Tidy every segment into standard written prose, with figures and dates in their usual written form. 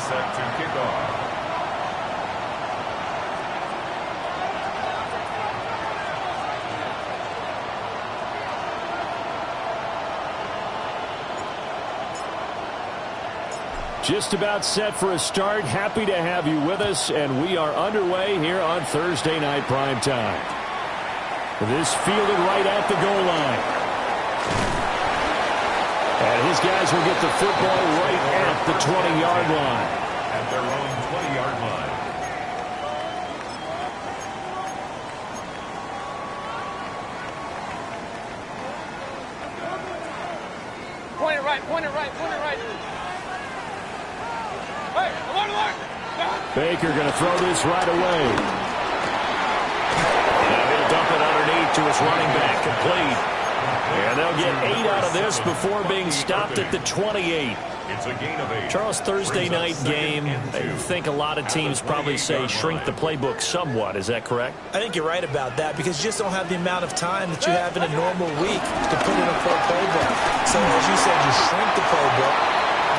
set to kick off. Just about set for a start. Happy to have you with us, and we are underway here on Thursday Night Primetime. This fielded right at the goal line. And his guys will get the football right at the 20-yard line. At their own 20-yard line. Point it right, point it right, point it right. Hey, alert! Baker going to throw this right away. Now he'll dump it underneath to his running back, complete. And they'll get 8 out of this before being stopped at the 28. It's a gain of 8. Charles, Thursday night game, I think a lot of teams probably say shrink the playbook somewhat. Is that correct? I think you're right about that because you just don't have the amount of time that you have in a normal week to put in a full playbook. So as you said, you shrink the playbook,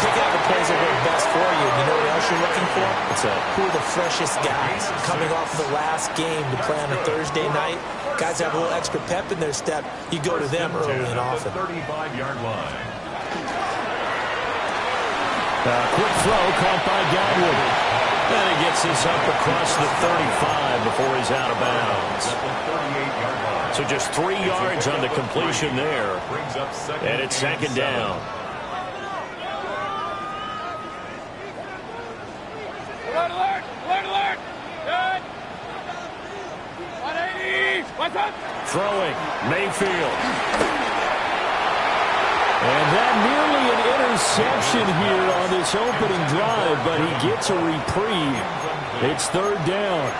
pick out the plays that work best for you. You know what else you're looking for? What's that? Who are the freshest guys coming off the last game to play on a Thursday night? Guys have a little extra pep in their step. You go to them early and often. 35-yard line. Quick throw caught by Godwin. And he gets this up across the 35 before he's out of bounds. So just 3 yards on the completion there. And it's second down. Alert, alert, alert, alert. Good. 180. What's up? Throwing, Mayfield. And that nearly an interception here on this opening drive, but he gets a reprieve. It's third down.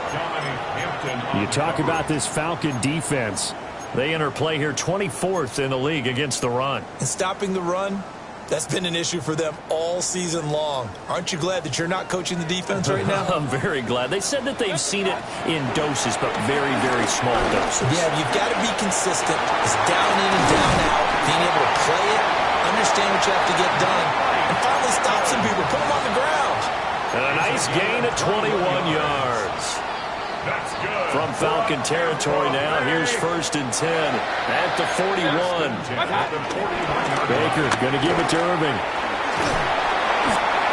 You talk about this Falcon defense. They enter play here 24th in the league against the run. And stopping the run, that's been an issue for them all season long. Aren't you glad that you're not coaching the defense right now? I'm very glad. They said that they've seen it in doses, but very, very small doses. Yeah, you've got to be consistent. It's down in and down out. Being able to play it, understand what you have to get done, and finally stop some people, put them on the ground. And a nice gain of 21 yards. That's good. From Falcon territory now, here's 1st and 10 at the 41. Baker going to give it to Irving.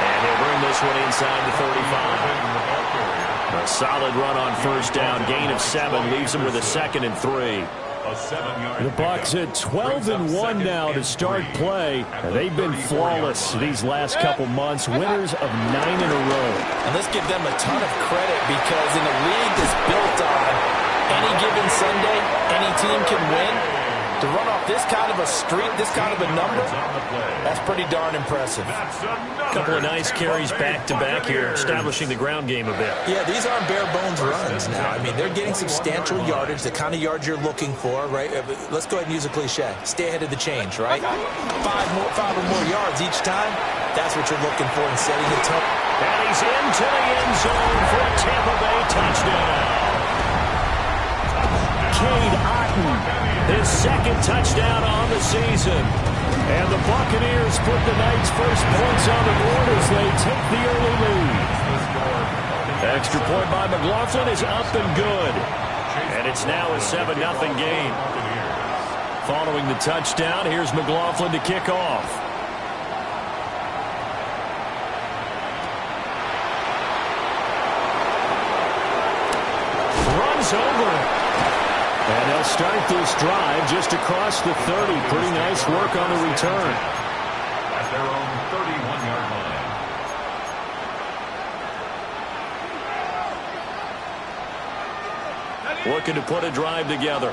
And he'll bring this one inside the 35. A solid run on first down. Gain of 7 leaves him with a 2nd and 3. The Bucs at 12-1 now to start play. They've been flawless these last couple months, winners of 9 in a row. And let's give them a ton of credit because in a league that's built on any given Sunday, any team can win. To run off this kind of a streak, this kind of a number, that's pretty darn impressive. A couple of nice carries back-to-back here, establishing the ground game a bit. Yeah, these aren't bare-bones runs now. I mean, they're getting substantial yardage, the kind of yards you're looking for, right? Let's go ahead and use a cliche. Stay ahead of the change, right? 5 or more yards each time, that's what you're looking for in setting the tone. And he's into the end zone for a Tampa Bay touchdown. Cade Otton. His 2nd touchdown on the season. And the Buccaneers put the night's first points on the board as they take the early lead. Extra point by McLaughlin is up and good. And it's now a 7-0 game. Following the touchdown, here's McLaughlin to kick off. Runs over it. And they'll start this drive just across the 30. Pretty nice work on the return. At their own 31-yard line. Looking to put a drive together.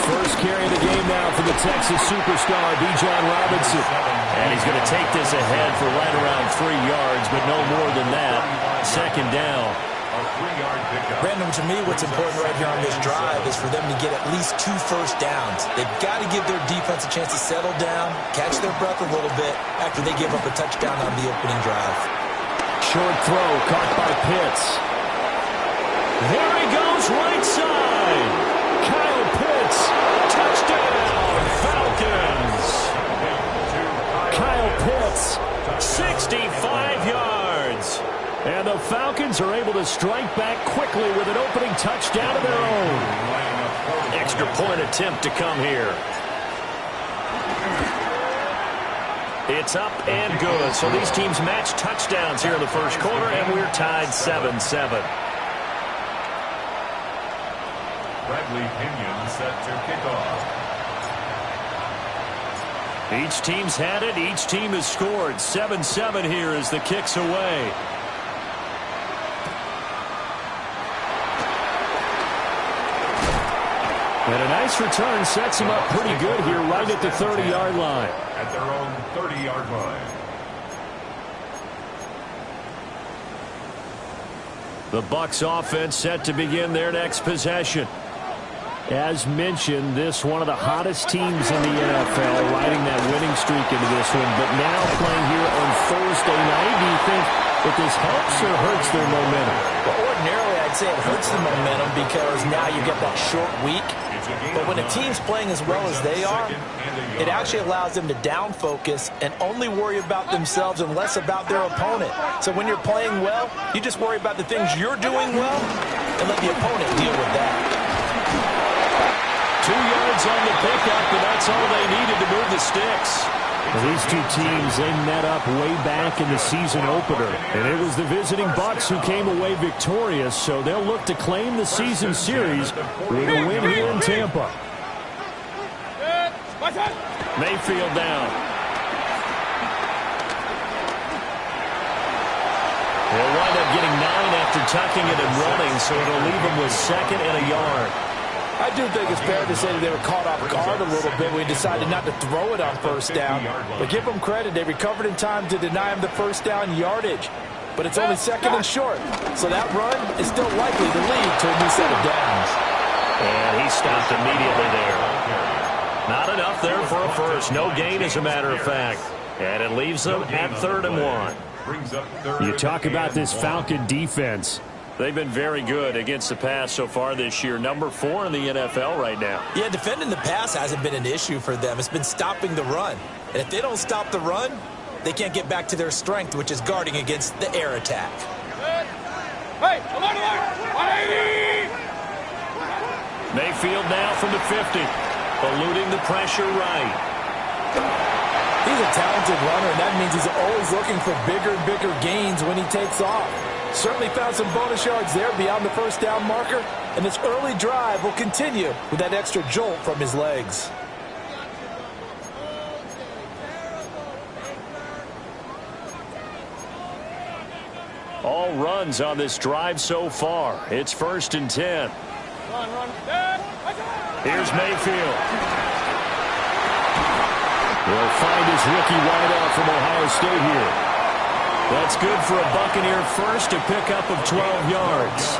First carry of the game now for the Texas superstar, Bijan Robinson. And he's going to take this ahead for right around 3 yards, but no more than that. Second down. A 3-yard pickup. Brandon, to me, what's important right here on this drive is for them to get at least 2 first downs. They've got to give their defense a chance to settle down, catch their breath a little bit after they give up a touchdown on the opening drive. Short throw caught by Pitts. There he goes right side. Kyle Pitts. Touchdown, Falcons. 65 yards. And the Falcons are able to strike back quickly with an opening touchdown of their own. Extra point attempt to come here. It's up and good. So these teams match touchdowns here in the first quarter, and we're tied 7-7. Bradley Pinion set to kick off. Each team's had it. Each team has scored. 7-7 here as the kick's away. And a nice return sets him up pretty good here right at the 30-yard line. At their own 30-yard line. The Bucs offense set to begin their next possession. As mentioned, this one of the hottest teams in the NFL, riding that winning streak into this one. But now playing here on Thursday night, do you think that this helps or hurts their momentum? Well, ordinarily, I'd say it hurts the momentum because now you get that short week. But when a team's playing as well as they are, it actually allows them to down focus and only worry about themselves and less about their opponent. So when you're playing well, you just worry about the things you're doing well and let the opponent deal with that. 2 yards on the pickup, and that's all they needed to move the sticks. Well, these two teams, they met up way back in the season opener, and it was the visiting Bucs who came away victorious, so they'll look to claim the season series with a win here in Tampa. Mayfield down. They'll wind up getting 9 after tucking it and running, so it'll leave them with 2nd and a yard. I do think it's fair to say that they were caught off guard a little bit when we decided not to throw it on first down. But give them credit. They recovered in time to deny him the first down yardage. But it's only 2nd and short. So that run is still likely to lead to a new set of downs. And he stopped immediately there. Not enough there for a first. No gain, as a matter of fact. And it leaves them at 3rd and 1. You talk about this Falcon defense. They've been very good against the pass so far this year. Number 4 in the NFL right now. Yeah, defending the pass hasn't been an issue for them. It's been stopping the run. And if they don't stop the run, they can't get back to their strength, which is guarding against the air attack. Hey, alert! 180! Mayfield now from the 50. Eluding the pressure right. He's a talented runner, and that means he's always looking for bigger and bigger gains when he takes off. Certainly found some bonus yards there beyond the first down marker, and this early drive will continue with that extra jolt from his legs. All runs on this drive so far. It's 1st and 10. Run. Here's Mayfield. Will find his rookie wideout from Ohio State here. That's good for a Buccaneer first, a pickup of 12 yards.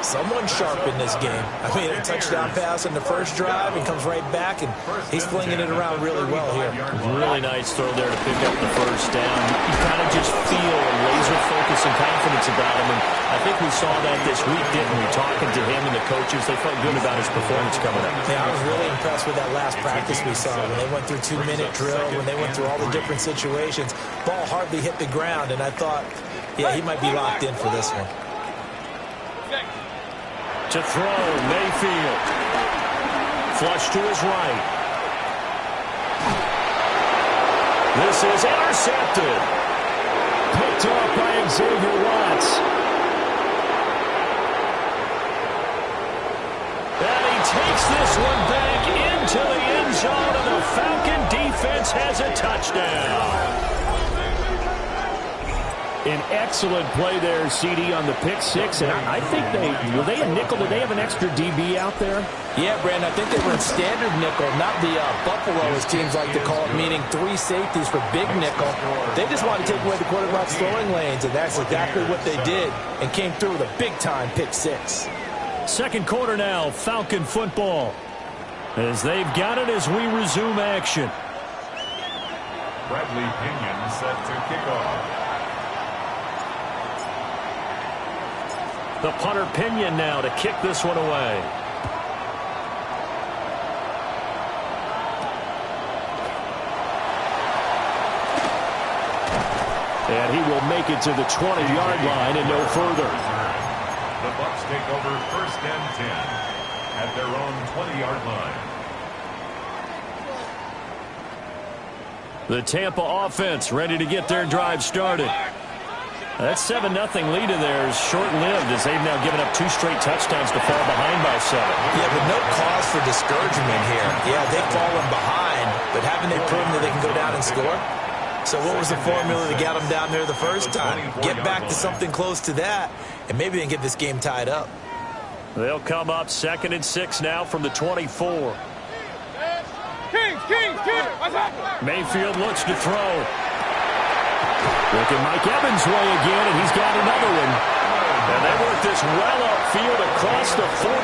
Someone sharp in this game. I mean, a touchdown pass in the first drive and comes right back, and he's flinging it around really well here. Really nice throw there to pick up the first down. You kind of just feel a laser focus and confidence about him, and I think we saw that this week, didn't we? Talking to him and the coaches, they felt good about his performance coming up. Yeah, I was really impressed with that last practice we saw when they went through 2-minute drill, when they went through all the different situations. Ball hardly hit the ground, and I thought, yeah, he might be locked in for this one. To throw, Mayfield. Flush to his right. This is intercepted. Picked off by Xavier Watts. And he takes this one back into the end zone, and the Falcon defense has a touchdown. An excellent play there, CD, on the pick six. And I think were they a nickel? Did they have an extra DB out there? Yeah, Brandon, I think they were in standard nickel, not the Buffalo, as teams like to call it, meaning 3 safeties for big nickel. They just wanted to take away the quarterback's throwing lanes, and that's exactly what they did, and came through with a big-time pick six. Second quarter now, Falcon football, as they've got it as we resume action. Bradley Pinion set to kick off. The punter Pinion now to kick this one away. And he will make it to the 20-yard line and no further. The Bucs take over 1st and 10 at their own 20-yard line. The Tampa offense ready to get their drive started. That 7-0 lead of theirs short-lived as they've now given up 2 straight touchdowns to fall behind by 7. Yeah, but no cause for discouragement here. Yeah, they've fallen behind, but haven't they proven that they can go down and score? So what was the formula that got them down there the first time? Get back to something close to that, and maybe they can get this game tied up. They'll come up 2nd and 6 now from the 24. Mayfield looks to throw. Look at Mike Evans' way again, and he's got another one. And they work this well upfield across the 45.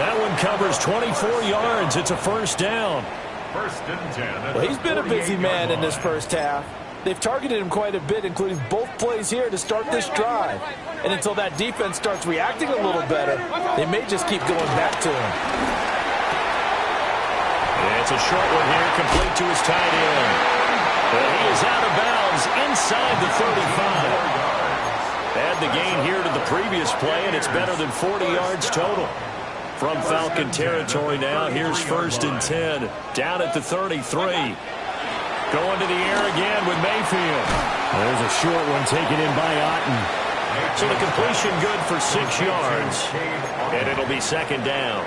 That one covers 24 yards. It's a 1st down. 1st and 10. Well, he's been a busy man in this first half. They've targeted him quite a bit, including both plays here to start this drive. And until that defense starts reacting a little better, they may just keep going back to him. It's a short one here, complete to his tight end. But he is out of bounds inside the 35. Add the gain here to the previous play, and it's better than 40 yards total. From Falcon territory now, here's 1st and 10. Down at the 33. Going to the air again with Mayfield. There's a short one taken in by Otten. So the completion good for 6 yards. And it'll be 2nd down.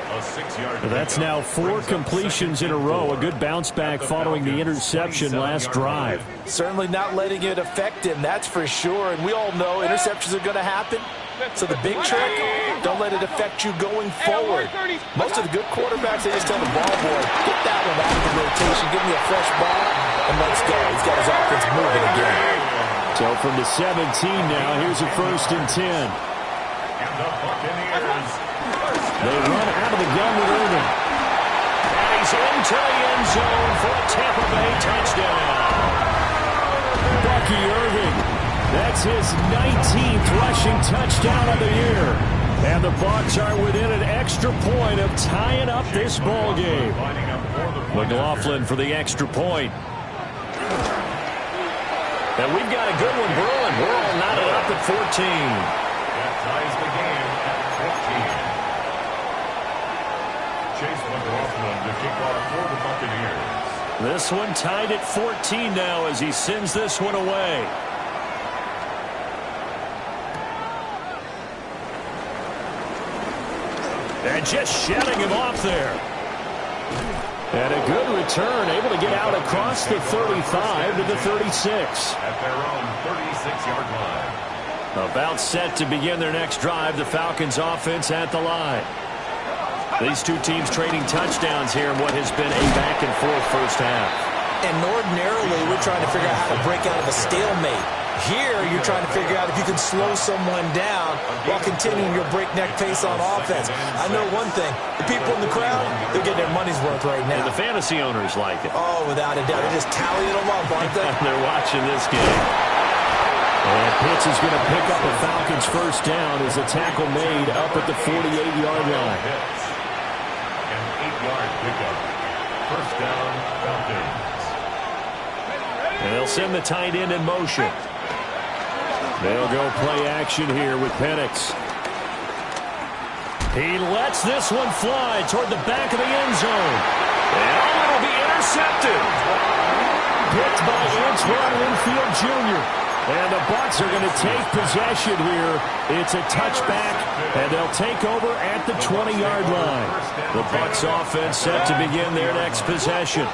That's now 4 completions in a row. A good bounce back following the interception last drive. Certainly not letting it affect him, that's for sure. And we all know interceptions are going to happen. So the big trick, don't let it affect you going forward. Most of the good quarterbacks, they just tell the ball boy, get that one out of the rotation, give me a fresh ball, and let's go. He's got his offense moving again. So from the 17 now, here's a 1st and 10. And the Buccaneers. They run out of the gun with Irvin. And he's into the end zone for a Tampa Bay touchdown. Bucky Irving. That's his 19th rushing touchdown of the year. And the Bucs are within an extra point of tying up this ball game. McLaughlin for the extra point. And we've got a good one brewing. We're all knotted up at 14. That ties the game at 14. Chase McLaughlin to kick off for the Buccaneers. This one tied at 14 now as he sends this one away. And just shutting him off there. And a good return, able to get out across the 35 to the 36. At their own 36-yard line. About set to begin their next drive, the Falcons offense at the line. These two teams trading touchdowns here in what has been a back-and-forth first half. And ordinarily, we're trying to figure out how to break out of a stalemate. Here, you're trying to figure out if you can slow someone down while continuing your breakneck pace on offense. I know one thing. The people in the crowd, they're getting their money's worth right now. And the fantasy owners like it. Oh, without a doubt. They're just tallying them up, aren't they? They're watching this game. And Pitts is going to pick up a Falcons first down as a tackle made up at the 48-yard line. An 8-yard pickup. First down, Falcons. And they'll send the tight end in motion. They'll go play action here with Penix. He lets this one fly toward the back of the end zone. And it'll be intercepted. Picked by Antoine Winfield Jr. And the Bucs are going to take possession here. It's a touchback, and they'll take over at the 20-yard line. The Bucs offense set to begin their next possession.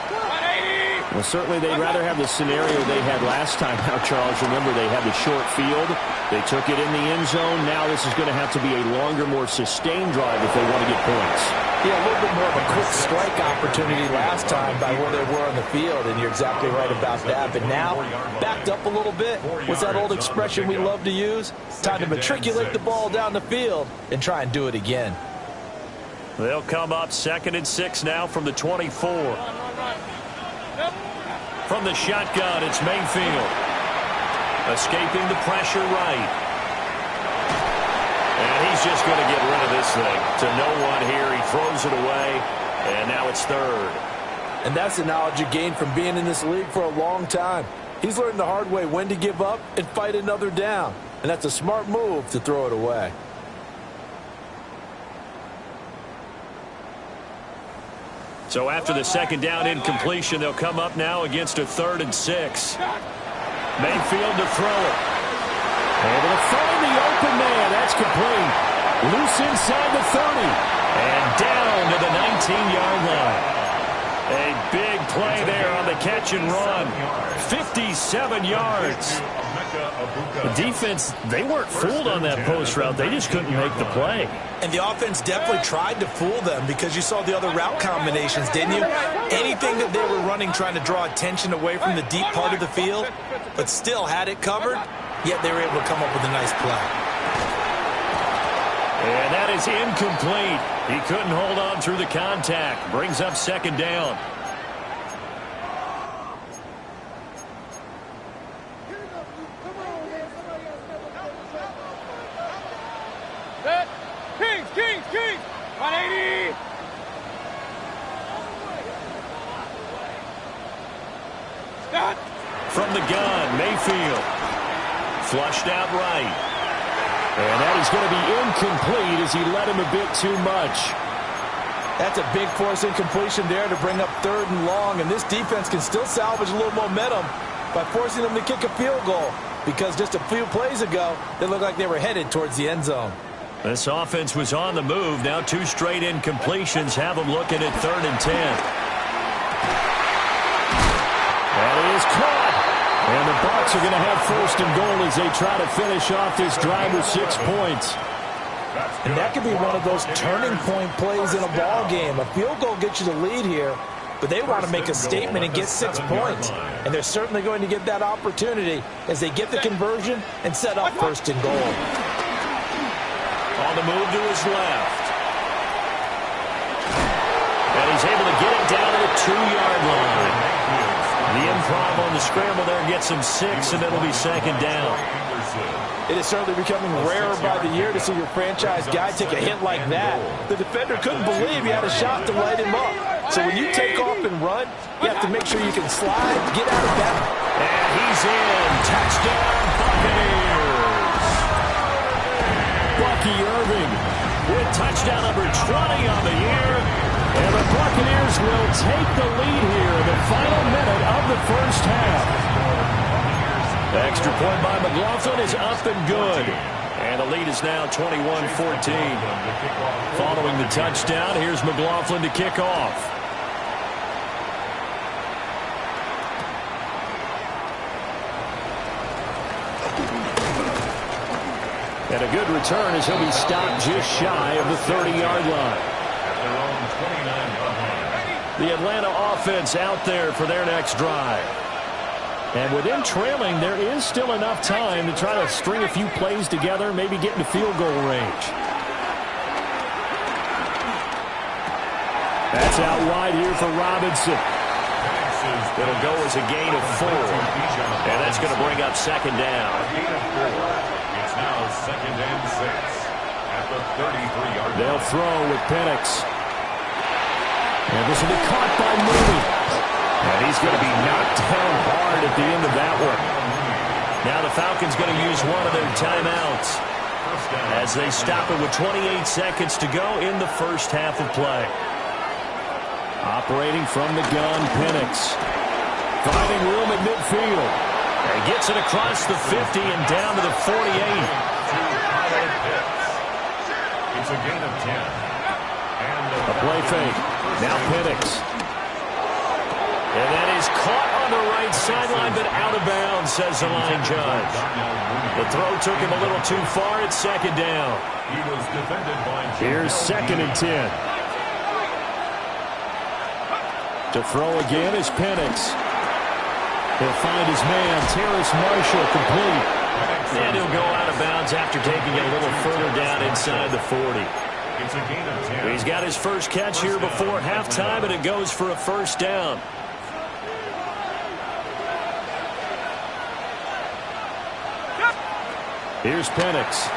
Well, certainly they'd rather have the scenario they had last time. Now, Charles, remember they had the short field. They took it in the end zone. Now this is going to have to be a longer, more sustained drive if they want to get points. Yeah, a little bit more of a quick strike opportunity last time by where they were on the field, and you're exactly right about that. But now, backed up a little bit. What's that old expression we love to use? Time to matriculate the ball down the field and try and do it again. They'll come up 2nd and 6 now from the 24. From the shotgun, it's Mayfield. Escaping the pressure right. And he's just going to get rid of this thing. To no one here. He throws it away. And now it's 3rd. And that's the knowledge you gain from being in this league for a long time. He's learned the hard way when to give up and fight another down. And that's a smart move to throw it away. So after the second down incompletion, they'll come up now against a 3rd and 6. Mayfield to throw it. Able to find the open man. That's complete. Loose inside the 30. And down to the 19-yard line. A big play there on the catch and run. 57 yards. The defense, they weren't fooled on that post route. They just couldn't make the play. And the offense definitely tried to fool them because you saw the other route combinations, didn't you? Anything that they were running trying to draw attention away from the deep part of the field, but still had it covered, yet they were able to come up with a nice play. And that is incomplete. He couldn't hold on through the contact. Brings up second down. Kings, 180. Stop. From the gun, Mayfield. Flushed out right. And that is going to be incomplete as he led him a bit too much. That's a big force incompletion there to bring up 3rd and long. And this defense can still salvage a little momentum by forcing them to kick a field goal. Because just a few plays ago, they looked like they were headed towards the end zone. This offense was on the move. Now 2 straight incompletions have them looking at 3rd and 10. That is caught. And the Bucs are going to have 1st and goal as they try to finish off this drive with 6 points. And that could be one of those turning point plays in a ball game. A field goal gets you the lead here, but they want to make a statement and get 6 points. And they're certainly going to get that opportunity as they get the conversion and set up 1st and goal. On the move to his left. And he's able to get it down to the 2-yard line. The improv on the scramble there gets him 6, and it'll be second down. It is certainly becoming rarer by the year to see your franchise guy take a hit like that. The defender couldn't believe he had a shot to light him up. So when you take off and run, you have to make sure you can slide, get out of that. And he's in. Touchdown, Buccaneers. Bucky Irving with touchdown number 20 on the year. And the Buccaneers will take the lead here in the final minute of the first half. Extra point by McLaughlin is up and good. And the lead is now 21-14. Following the touchdown, here's McLaughlin to kick off. And a good return as he'll be stopped just shy of the 30-yard line. The Atlanta offense out there for their next drive. And with them trailing, there is still enough time to try to string a few plays together, maybe get into field goal range. That's out wide here for Robinson. It'll go as a gain of 4. And that's going to bring up second down. It's now 2nd and 6 at the 33-yard line. They'll throw with Penix. And this will be caught by Mooney. And he's going to be knocked down hard at the end of that one. Now the Falcons going to use one of their timeouts as they stop it with 28 seconds to go in the first half of play. Operating from the gun, Penix. Finding room at midfield. And gets it across the 50 and down to the 48. It's a gain of 10. A play fake. Now Penix. And that is caught on the right sideline, but out of bounds, says the line judge. The throw took him a little too far. It's second down. He was defended by Here's 2nd and 10. To throw again is Penix. He'll find his man, Terrace Marshall, complete. And he'll go out of bounds after taking it a little further down inside the 40. It's a gain of 10. He's got his first catch here before halftime, and it goes for a first down. Here's Penix.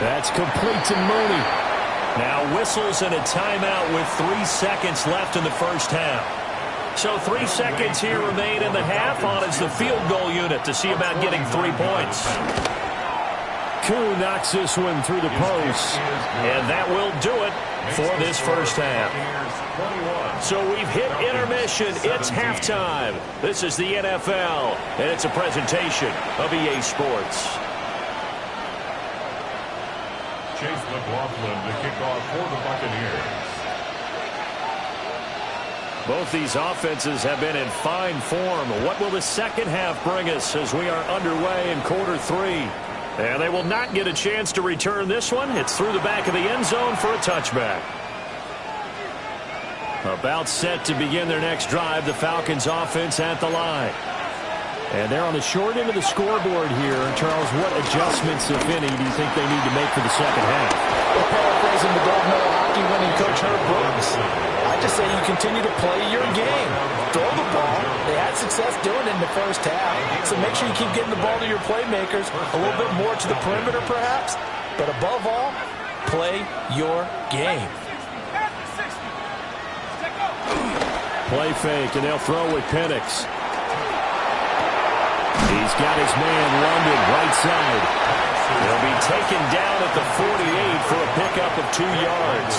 That's complete to Mooney. Now whistles and a timeout with 3 seconds left in the first half. So 3 seconds here remain in the half. On is the field goal unit to see about getting 3 points. Koo knocks this one through the post. And that will do it for this first half. So we've hit intermission. It's halftime. This is the NFL, and it's a presentation of EA Sports. Chase McLaughlin to kick off for the Buccaneers. Both these offenses have been in fine form. What will the second half bring us as we are underway in quarter 3? And they will not get a chance to return this one. It's through the back of the end zone for a touchback. About set to begin their next drive, the Falcons offense at the line. And they're on the short end of the scoreboard here. Charles, what adjustments, if any, do you think they need to make for the second half? Well, paraphrasing the gold medal hockey winning coach Herb Brooks, I just say you continue to play your game. Throw the ball. They had success doing it in the first half. So make sure you keep getting the ball to your playmakers, a little bit more to the perimeter perhaps. But above all, play your game. Play fake, and they'll throw with Penix. He's got his man, London, right side. He'll be taken down at the 48 for a pickup of 2 yards.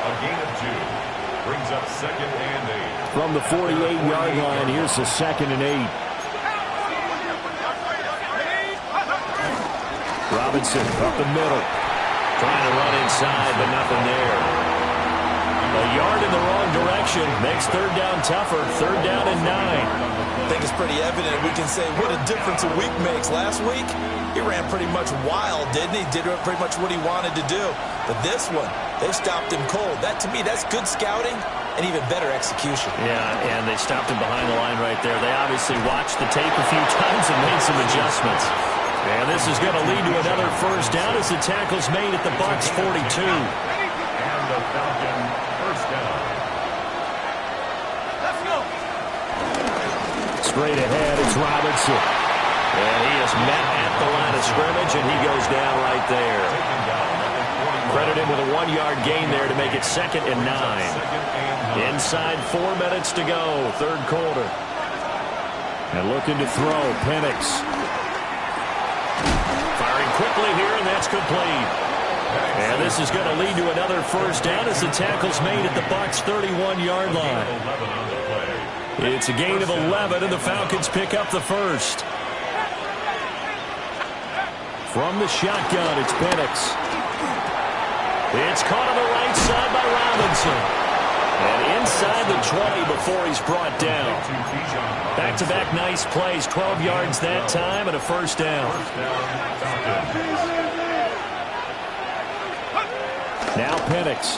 A gain of 2. Brings up 2nd and 8. From the 48-yard line, here's the 2nd and 8. Robinson up the middle. Trying to run inside, but nothing there. A yard in the wrong direction makes 3rd down tougher. 3rd down and 9. I think it's pretty evident. We can say what a difference a week makes. Last week, he ran pretty much wild, didn't he? Did pretty much what he wanted to do. But this one, they stopped him cold. That, to me, that's good scouting and even better execution. Yeah, and they stopped him behind the line right there. They obviously watched the tape a few times and made some adjustments. And this is going to lead to another first down as the tackle's made at the Bucs 42. And the Falcon first down. Let's go. Straight ahead, it's Robinson. And he is met at the line of scrimmage, and he goes down right there. Credit him with a 1-yard gain there to make it 2nd and 9. Inside 4 minutes to go, 3rd quarter. And looking to throw, Penix. Firing quickly here, and that's complete. And this is going to lead to another first down as the tackle's made at the Bucs 31-yard line. It's a gain of 11, and the Falcons pick up the first. From the shotgun, it's Penix. It's caught on the right side by Robinson. And inside the 20 before he's brought down. Back-to-back nice plays, 12 yards that time, and a first down. Now Penix.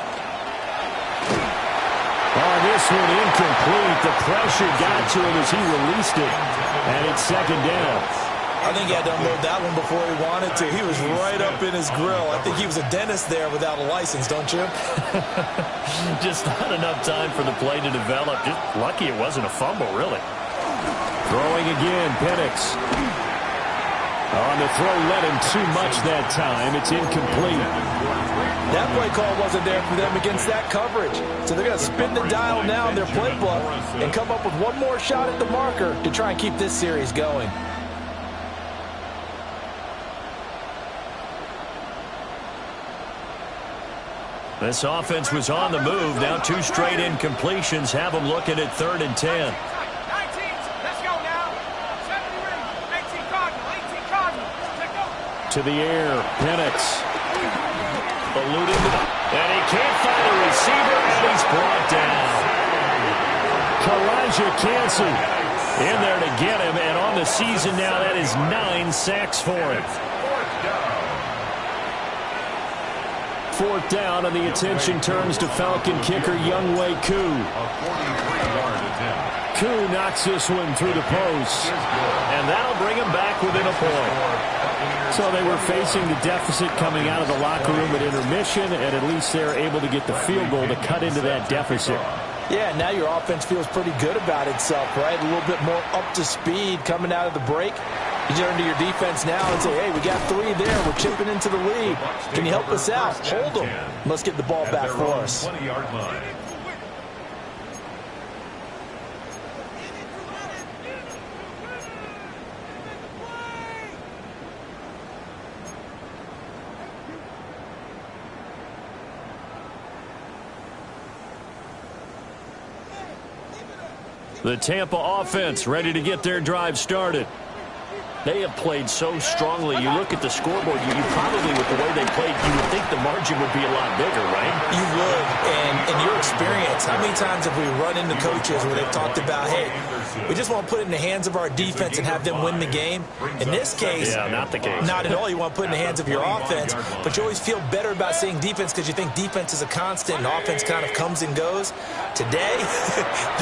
Oh, this one incomplete. The pressure got to him as he released it. And it's 2nd down. I think he had to unload that one before he wanted to. He was right up in his grill. I think he was a dentist there without a license, don't you? Just not enough time for the play to develop. Just lucky it wasn't a fumble, really. Throwing again, Penix. On the throw, let him too much that time. It's incomplete. That play call wasn't there for them against that coverage. So they're going to spin the dial now in their playbook and come up with one more shot at the marker to try and keep this series going. This offense was on the move. Now 2 straight incompletions have them looking at 3rd and 10. 19. Let's go now. 70 ring. 18 Cardinal. 18 Cardinal. Let's go. To the air, Penix. Eluded, and he can't find a receiver, and he's brought down. Kalijah Cansey in there to get him, and on the season now, that is 9 sacks for him. 4th down, and the attention turns to Falcon kicker Younghoe Koo. A 43-yard attempt. Koo knocks this one through the post. And that'll bring him back within a point. So they were facing the deficit coming out of the locker room at intermission, and at least they're able to get the field goal to cut into that deficit. Yeah, now your offense feels pretty good about itself, right? A little bit more up to speed coming out of the break. You turn to your defense now and say, hey, we got 3 there. We're chipping into the lead. Can you help us out? Hold them. Let's get the ball back for us. 20-yard line. The Tampa offense ready to get their drive started. They have played so strongly. You look at the scoreboard, you probably, with the way they played, you would think the margin would be a lot bigger, right? You would. And in your experience, how many times have we run into coaches where they've talked about, hey, we just want to put it in the hands of our defense and have them win the game? In this case, yeah, not the case. Not at all. You want to put it in the hands of your offense, but you always feel better about saying defense because you think defense is a constant and offense kind of comes and goes. Today,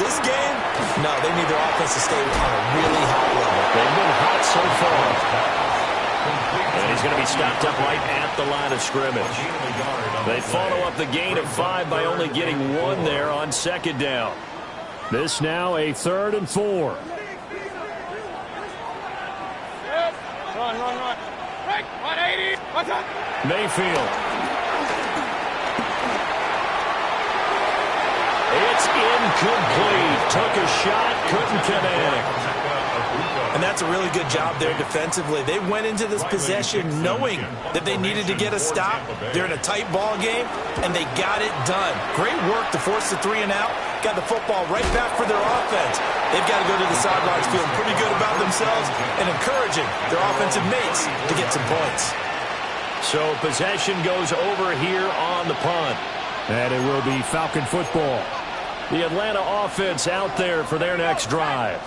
this game, no, they need their offense to stay on a really high level. They've been hot so far. And he's going to be stopped up right at the line of scrimmage. They follow up the gain of 5 by only getting 1 there on second down. This now a 3rd and 4. Run. Break. 180. What's up? Mayfield. It's incomplete. Took a shot, couldn't connect. And that's a really good job there defensively. They went into this possession knowing that they needed to get a stop. They're in a tight ball game, and they got it done. Great work to force the 3 and out. Got the football right back for their offense. They've got to go to the sidelines feeling pretty good about themselves and encouraging their offensive mates to get some points. So possession goes over here on the punt. And it will be Falcon football. The Atlanta offense out there for their next drive.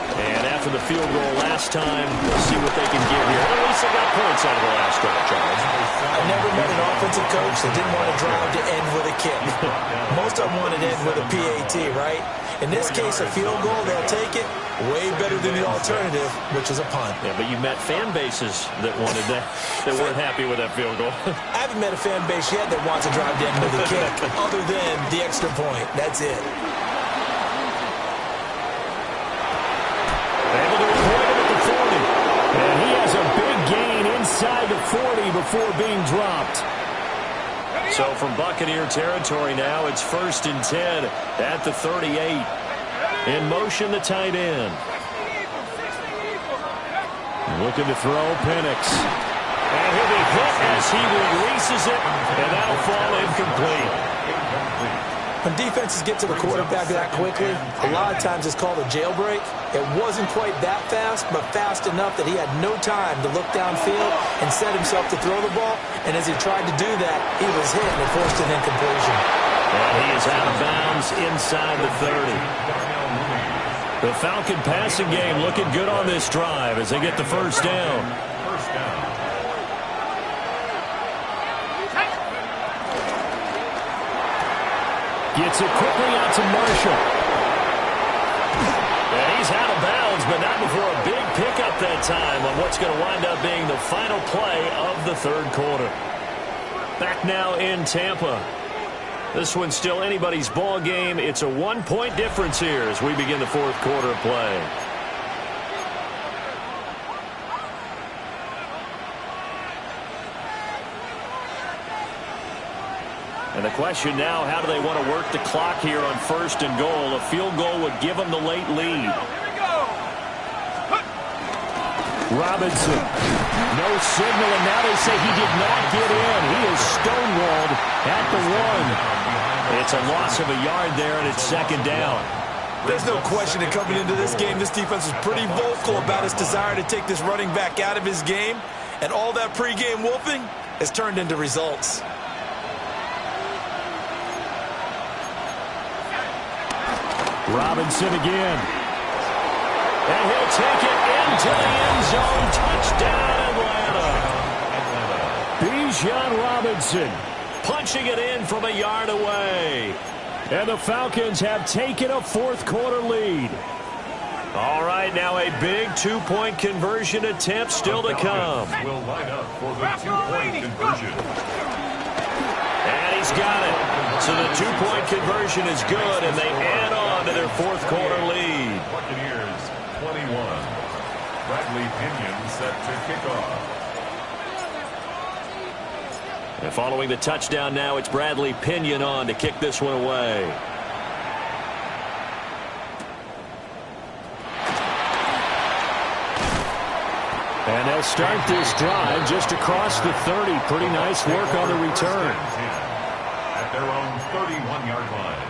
And after the field goal last time, we'll see what they can get here. At least they got points out of the last drive, Charles. I never met an offensive coach that didn't want to drive to end with a kick. Most of them wanted to end with a PAT, right? In this case, a field goal, they'll take it. Way better than the alternative, which is a punt. Yeah, but you met fan bases that wanted that, that weren't happy with that field goal. I haven't met a fan base yet that wants to drive to end with a kick, other than the extra point. That's it. Able to avoid him at the 40. And he has a big gain inside the 40 before being dropped. So from Buccaneer territory now, it's 1st and 10 at the 38. In motion, the tight end. Looking to throw, Penix. And he'll be hit as he releases it, and that'll fall incomplete. When defenses get to the quarterback that quickly, a lot of times it's called a jailbreak. It wasn't quite that fast, but fast enough that he had no time to look downfield and set himself to throw the ball. And as he tried to do that, he was hit and forced an incompletion. And he is out of bounds inside the 30. The Falcon passing game looking good on this drive as they get the first down. Gets it quickly out to Marshall. And he's out of bounds, but not before a big pickup that time on what's going to wind up being the final play of the 3rd quarter. Back now in Tampa. This one's still anybody's ball game. It's a 1-point difference here as we begin the 4th quarter of play. And the question now, how do they want to work the clock here on 1st and goal? A field goal would give them the late lead. Robinson. No signal, and now they say he did not get in. He is stonewalled at the 1. It's a loss of a yard there, and it's 2nd down. There's no question that coming into this game, this defense was pretty vocal about its desire to take this running back out of his game. And all that pregame wolfing has turned into results. Robinson again. And he'll take it into the end zone. Touchdown, Atlanta. Bijan Robinson punching it in from a yard away. And the Falcons have taken a 4th quarter lead. All right, now a big 2-point conversion attempt still to come. Will line up for the 2-point conversion. And he's got it. So the 2-point conversion is good, and they add on to their 4th quarter lead. Buccaneers 21. Bradley Pinion set to kick off. And following the touchdown now, it's Bradley Pinion on to kick this one away. And they'll start this drive just across the 30. Pretty nice work on the return. At their own 31-yard line.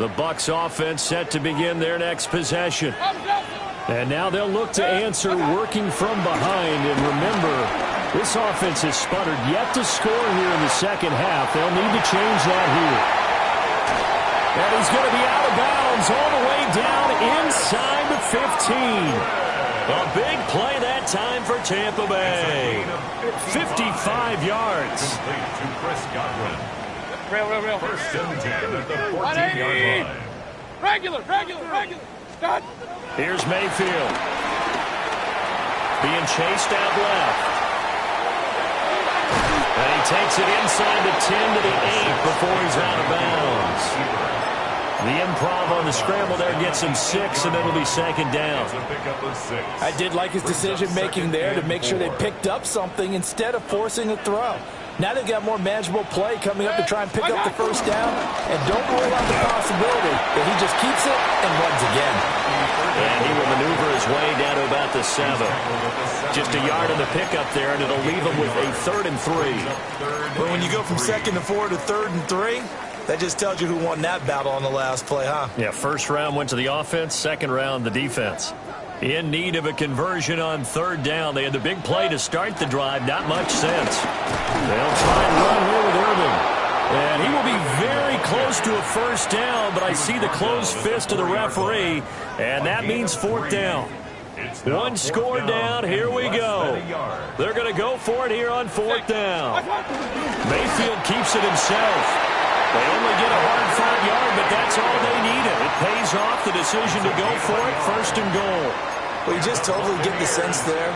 The Bucs offense set to begin their next possession. And now they'll look to answer working from behind. And remember, this offense has sputtered yet to score here in the second half. They'll need to change that here. And he's going to be out of bounds all the way down inside the 15. A big play that time for Tampa Bay. 55 yards. Real. First and 10 at the 14-yard line. Regular. Start. Here's Mayfield. Being chased out left. And he takes it inside the 10 to the 8 before he's out of bounds. The improv on the scramble there gets him 6, and it'll be second down. I did like his decision-making there to make sure they picked up something instead of forcing a throw. Now they've got more manageable play coming up to try and pick up the first down, and don't rule out the possibility that he just keeps it and runs again. And he will maneuver his way down to about the 7. Just a yard in the pickup there, and it'll leave him with a 3rd and 3. But when you go from 2nd and 4 to 3rd and 3, that just tells you who won that battle on the last play, huh? Yeah, first round went to the offense, second round the defense. In need of a conversion on 3rd down. They had the big play to start the drive. Not much sense. They'll try and run here with Irving. And he will be very close to a first down, but I see the closed fist of the referee, and that means 4th down. One score down. Here we go. They're going to go for it here on 4th down. Mayfield keeps it himself. They only get a hard-fought yard, but that's all they needed. It pays off the decision to go for it, 1st and goal. Well, you just totally get the sense there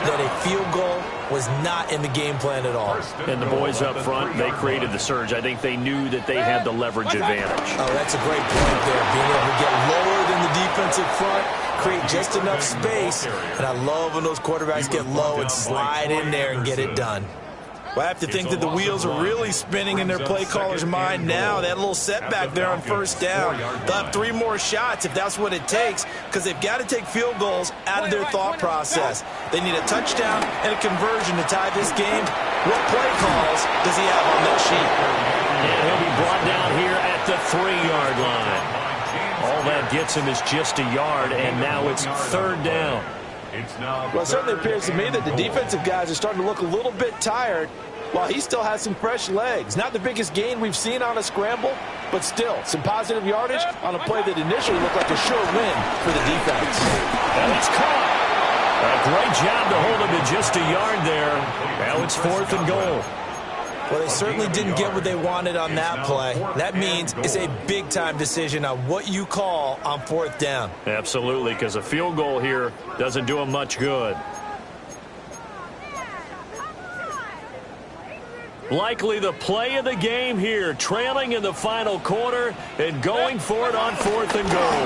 that a field goal was not in the game plan at all. And the boys up front, they created the surge. I think they knew that they had the leverage advantage. Oh, that's a great point there. Being able to get lower than the defensive front, create just enough space. And I love when those quarterbacks get low and slide in there and get it done. Well, I have to think that the wheels are really spinning in their play caller's mind now. That little setback there on 1st down. They'll have 3 more shots if that's what it takes, because they've got to take field goals out of their thought process. They need a touchdown and a conversion to tie this game. What play calls does he have on that sheet? And he'll be brought down here at the 3-yard line. All that gets him is just a yard, and now it's 3rd down. Well, it certainly appears to me that the defensive guys are starting to look a little bit tired, while he still has some fresh legs. Not the biggest gain we've seen on a scramble, but still some positive yardage on a play that initially looked like a sure win for the defense. And it's caught. A great job to hold him to just a yard there. Now it's 4th and goal. Well, they certainly didn't get what they wanted on that play. That means it's a big-time decision on what you call on 4th down. Absolutely, because a field goal here doesn't do him much good. Likely the play of the game here, trailing in the final quarter and going for it on 4th and goal.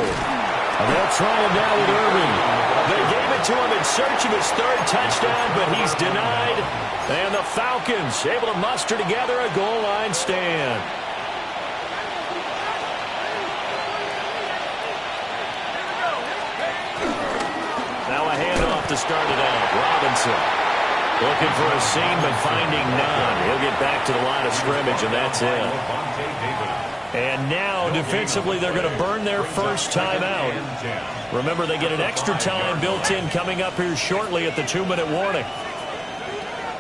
And they'll try it now with Irving. They gave it to him in search of his 3rd touchdown, but he's denied. And the Falcons able to muster together a goal line stand. Now a handoff to start it out. Robinson looking for a seam, but finding none. He'll get back to the line of scrimmage, and that's it. And now, defensively, they're going to burn their first time out. Remember, they get an extra time built in coming up here shortly at the 2-minute warning.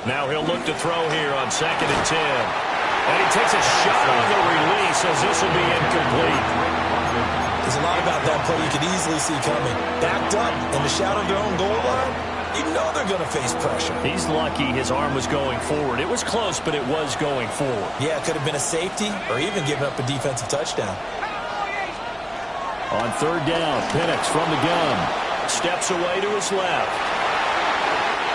Now he'll look to throw here on 2nd and 10. And he takes a shot on the release as this will be incomplete. There's a lot about that play you could easily see coming. Backed up in the shadow of their own goal line, you know they're going to face pressure. He's lucky his arm was going forward. It was close, but it was going forward. Yeah, it could have been a safety or even giving up a defensive touchdown. On 3rd down, Penix from the gun. Steps away to his left.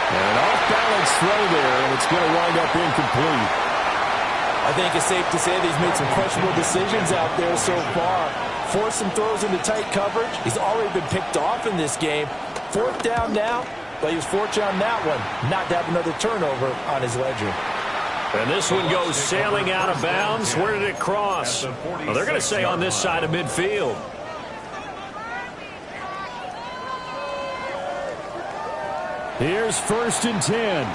And an off-balance throw there, and it's going to wind up incomplete. I think it's safe to say that he's made some questionable decisions out there so far. Forced some throws into tight coverage. He's already been picked off in this game. 4th down now, but he was fortunate on that one not to have another turnover on his ledger. And this one goes sailing out of bounds. Where did it cross? Well, they're going to say on this side of midfield. Here's 1st and 10.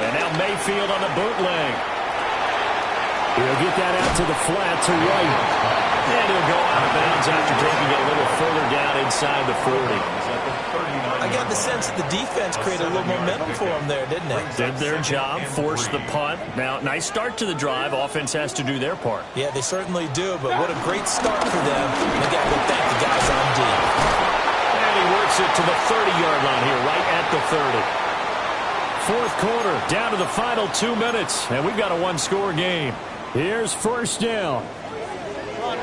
And now Mayfield on the bootleg. He'll get that out to the flat to right. And he'll go out of bounds after taking it a little further down inside the 40. I got the sense that the defense created a little momentum for them there, didn't they? Did their job, forced the punt. Now, nice start to the drive. Offense has to do their part. Yeah, they certainly do, but what a great start for them. They got to thank the guys on D. And he works it to the 30-yard line here, right at the 30. Fourth quarter, down to the final 2 minutes, and we've got a one-score game. Here's first down. Run.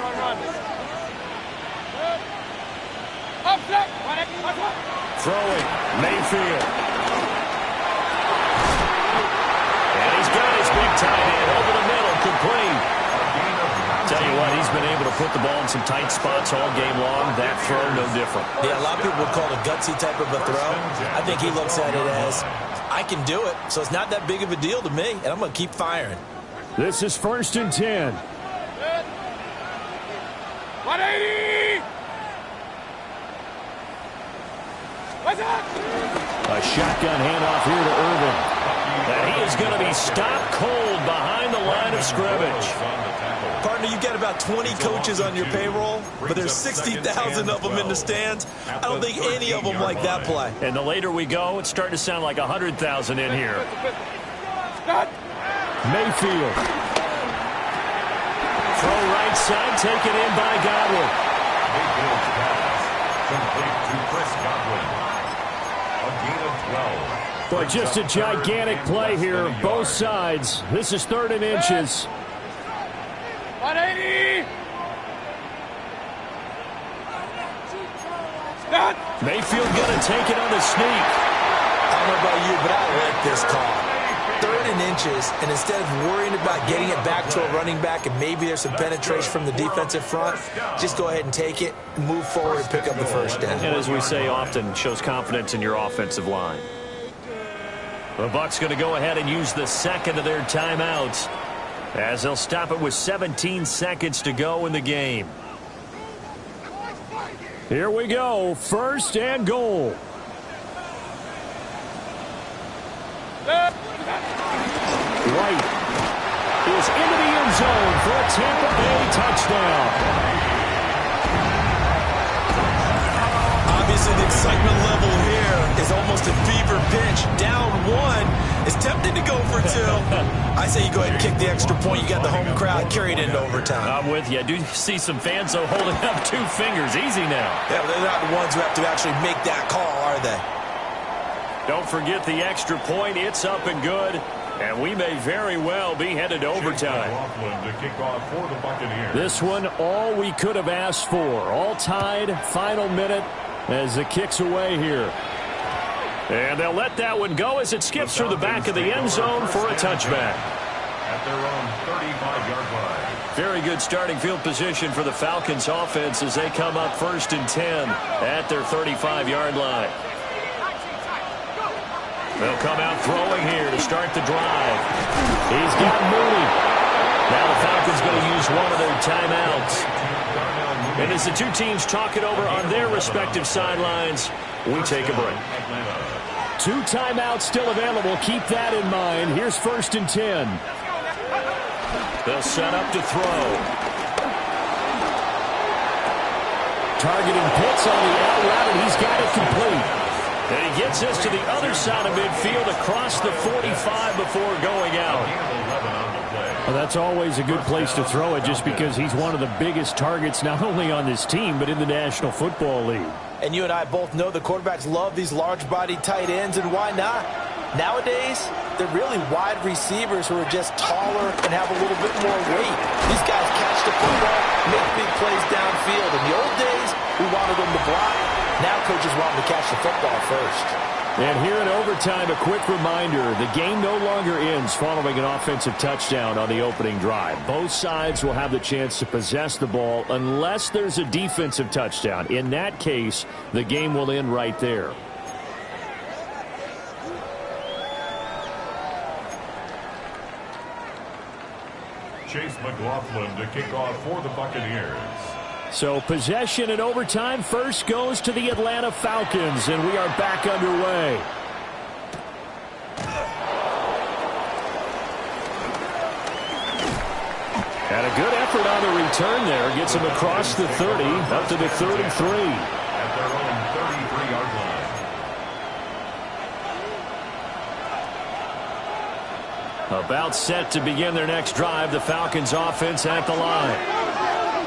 Up, up. Throwing, Mayfield. And he's got his big tight end over the middle, complete. Tell you what, he's been able to put the ball in some tight spots all game long. That throw, no different. Yeah, a lot of people would call it a gutsy type of a throw. I think he looks at it as, I can do it, so it's not that big of a deal to me, and I'm going to keep firing. This is 1st and 10. 180! A shotgun handoff here to Irvin. And he is going to be stopped cold behind the line of scrimmage. Partner, you've got about 20 coaches on your payroll, but there's 60,000 of them in the stands. I don't think any of them like that play. And the later we go, it's starting to sound like 100,000 in here. Mayfield. Throw right side, taken in by Godwin. Mayfield's pass complete to Chris Godwin. A gain of 12. But just a gigantic play here, both sides. This is 3rd and inches. 180! Mayfield going to take it on the sneak. I don't know about you, but I like this call. 3rd and inches, and instead of worrying about getting it back to a running back and maybe there's some penetration from the defensive front, just go ahead and take it, move forward, and pick up the first down. And as we say often, shows confidence in your offensive line. The Bucs going to go ahead and use the second of their timeouts as they'll stop it with 17 seconds to go in the game. Here we go, 1st and goal. White is into the end zone for a Tampa Bay touchdown. Obviously, the excitement level here is almost a fever pitch. Down 1 is tempting to go for 2. I say you go ahead and kick the extra point. You got the home crowd, carry it into overtime. I'm with you. I do see some fans, though, holding up 2 fingers. Easy now. Yeah, they're not the ones who have to actually make that call, are they? Don't forget the extra point. It's up and good. And we may very well be headed to overtime. To kick off for the Buccaneers. This one, all we could have asked for. All tied, final minute as the kick's away here. And they'll let that one go as it skips through the back of the end zone for a touchback. At their own 35-yard line. Very good starting field position for the Falcons offense as they come up 1st and 10 at their 35-yard line. They'll come out throwing here to start the drive. He's got Mooney. Now the Falcons going to use one of their timeouts. And as the 2 teams talk it over on their respective sidelines, we take a break. 2 timeouts still available. Keep that in mind. Here's 1st and 10. They'll set up to throw. Targeting Pitts on the out route, and he's got it complete. And he gets this to the other side of midfield across the 45 before going out. Well, that's always a good place to throw it just because he's one of the biggest targets not only on this team but in the National Football League. And you and I both know the quarterbacks love these large-bodied tight ends, and why not? Nowadays, they're really wide receivers who are just taller and have a little bit more weight. These guys catch the football, make big plays downfield. In the old days, we wanted them to block. Now coaches want them to catch the football first. And here in overtime, a quick reminder, the game no longer ends following an offensive touchdown on the opening drive. Both sides will have the chance to possess the ball unless there's a defensive touchdown. In that case, the game will end right there. Chase McLaughlin to kick off for the Buccaneers. So possession in overtime first goes to the Atlanta Falcons, and we are back underway. And a good effort on the return there. Gets him across the 30, up to the 33. At their own 33-yard line. About set to begin their next drive. The Falcons offense at the line.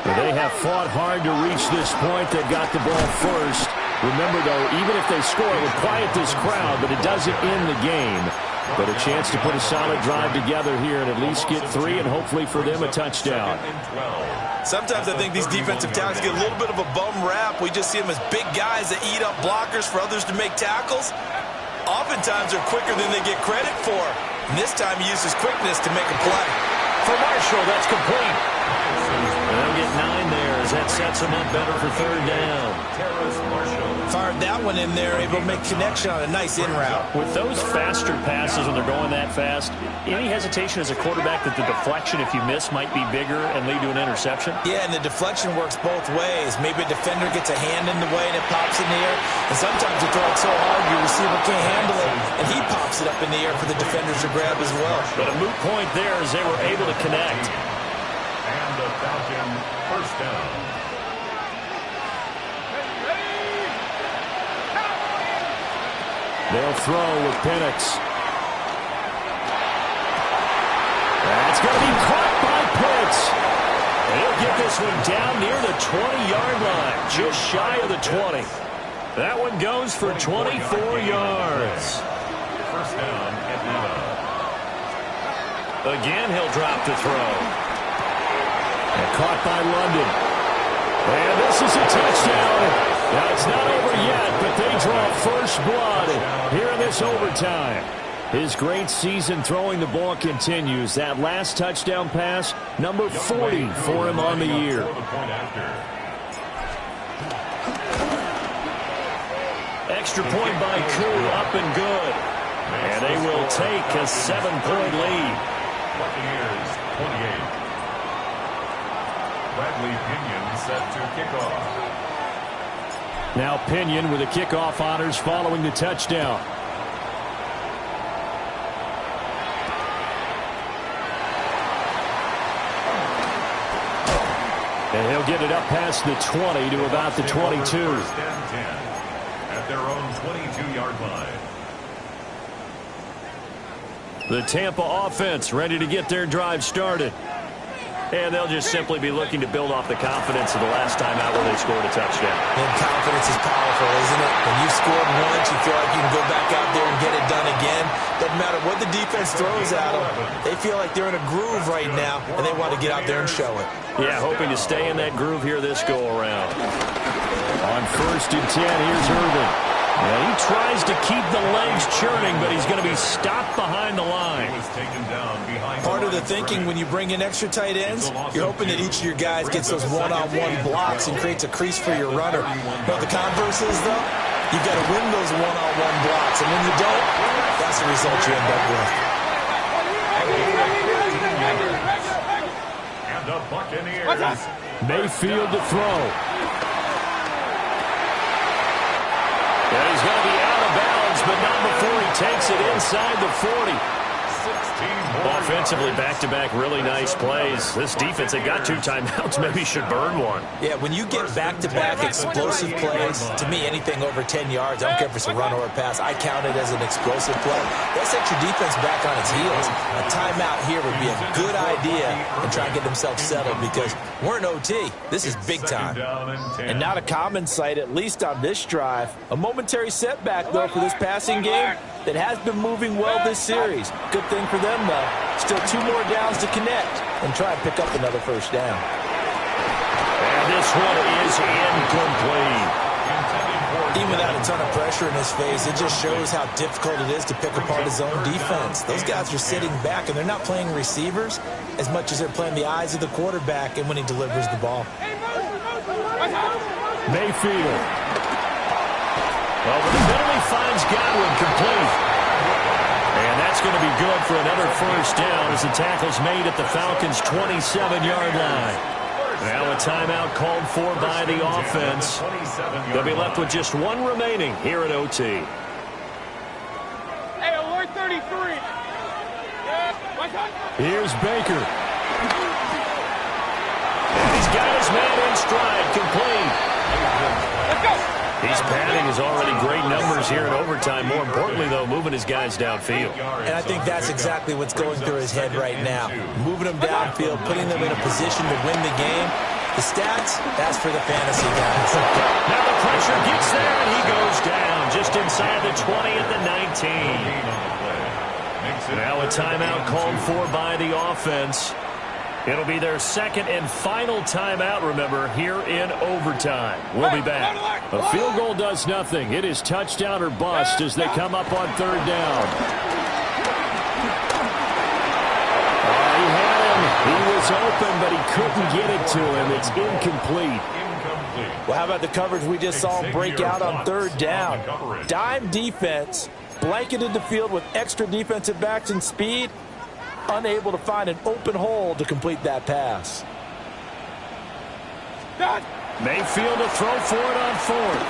They have fought hard to reach this point. They've got the ball first. Remember, though, even if they score, it would quiet this crowd, but it doesn't end the game. But a chance to put a solid drive together here and at least get 3 and hopefully for them a touchdown. Sometimes I think these defensive tackles get a little bit of a bum rap. We just see them as big guys that eat up blockers for others to make tackles. Oftentimes they're quicker than they get credit for. And this time he uses quickness to make a play. For Marshall, that's complete. And they'll get 9 there as that sets them up better for third down. Fired that one in there, able to make connection on a nice in route. With those faster passes when they're going that fast, any hesitation as a quarterback that the deflection, if you miss, might be bigger and lead to an interception? Yeah, and the deflection works both ways. Maybe a defender gets a hand in the way and it pops in the air. And sometimes you throw it so hard your receiver can't handle it, and he pops it up in the air for the defenders to grab as well. But a moot point there as they were able to connect. And the Falcon first down. They'll throw with Penix. That's going to be caught by Pitts. And he'll get this one down near the 20-yard line, just shy of the 20. That one goes for 24 yards. First down, Atlanta. Again, he'll drop the throw. And caught by London. And this is a touchdown. Now, it's not over yet, but they draw first blood here in this overtime. His great season throwing the ball continues. That last touchdown pass, number 40 for him on the year. Extra point by Koo, up and good. And they will take a 7-point lead. Buccaneers, 28. Bradley Pinion set to kick off. Now Pinion with the kickoff honors following the touchdown. And he'll get it up past the 20 to about the 22. First and 10 at their own 22-yard line. The Tampa offense ready to get their drive started. And they'll just simply be looking to build off the confidence of the last time out where they scored a touchdown. And confidence is powerful, isn't it? When you've scored once, you feel like you can go back out there and get it done again. Doesn't matter what the defense throws at them. They feel like they're in a groove right now, and they want to get out there and show it. Yeah, hoping to stay in that groove here this go-around. On first and 10, here's Irvin. He tries to keep the legs churning, but he's going to be stopped behind the line. Part of the thinking when you bring in extra tight ends, you're hoping that each of your guys gets those one-on-one blocks and creates a crease for your runner. But the converse is, though, you've got to win those one-on-one blocks. And when you don't, that's the result you end up with. And the Buccaneers. Mayfield to throw. And he's going to be out of bounds, but not before he takes it inside the 40. Offensively, back-to-back really nice plays. This defense, they got 2 timeouts, maybe should burn one. Yeah, when you get back-to-back explosive plays, to me, anything over 10 yards, I don't care if it's a run or a pass, I count it as an explosive play. That sets your defense back on its heels. A timeout here would be a good idea and try and get themselves settled because we're in OT. This is big time. And not a common sight, at least on this drive. A momentary setback, though, for this passing game that has been moving well this series. Good thing for them, though. Still 2 more downs to connect and try and pick up another first down. And this one is incomplete. Even without a ton of pressure in his face, it just shows how difficult it is to pick apart his own defense. Those guys are sitting back, and they're not playing receivers as much as they're playing the eyes of the quarterback and when he delivers the ball. Mayfield. Well, the penalty finds Godwin complete. And that's going to be good for another first down as the tackle's made at the Falcons' 27-yard line. Now a timeout called for by the offense. They'll be left with just 1 remaining here at OT. Hey, alert 33. Here's Baker. got his man in stride, complete. Let's go. He's padding his already great numbers here in overtime. More importantly, though, moving his guys downfield. And I think that's exactly what's going through his head right now. Moving them downfield, putting them in a position to win the game. The stats, that's for the fantasy guys. Now the pressure gets there, and he goes down just inside the 20 at the 19. Now a timeout called for by the offense. It'll be their second and final timeout, remember, here in overtime. We'll be back. A field goal does nothing. It is touchdown or bust as they come up on third down. He had him. He was open, but he couldn't get it to him. It's incomplete. Well, how about the coverage we just saw break out on third down? Dime defense, blanketed the field with extra defensive backs and speed, unable to find an open hole to complete that pass. Mayfield to throw for it on fourth.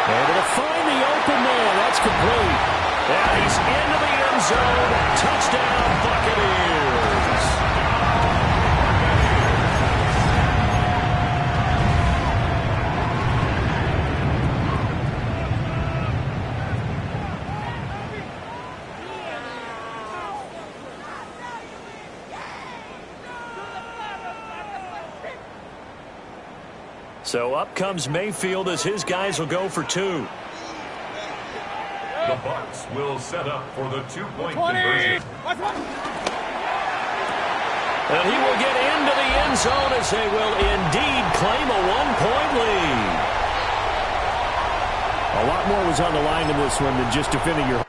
Able to find the open man. That's complete. And he's into the end zone. Touchdown, Buccaneers. So up comes Mayfield as his guys will go for two. The Bucs will set up for the two-point conversion. And he will get into the end zone as they will indeed claim a one-point lead. A lot more was on the line in this one than just defending your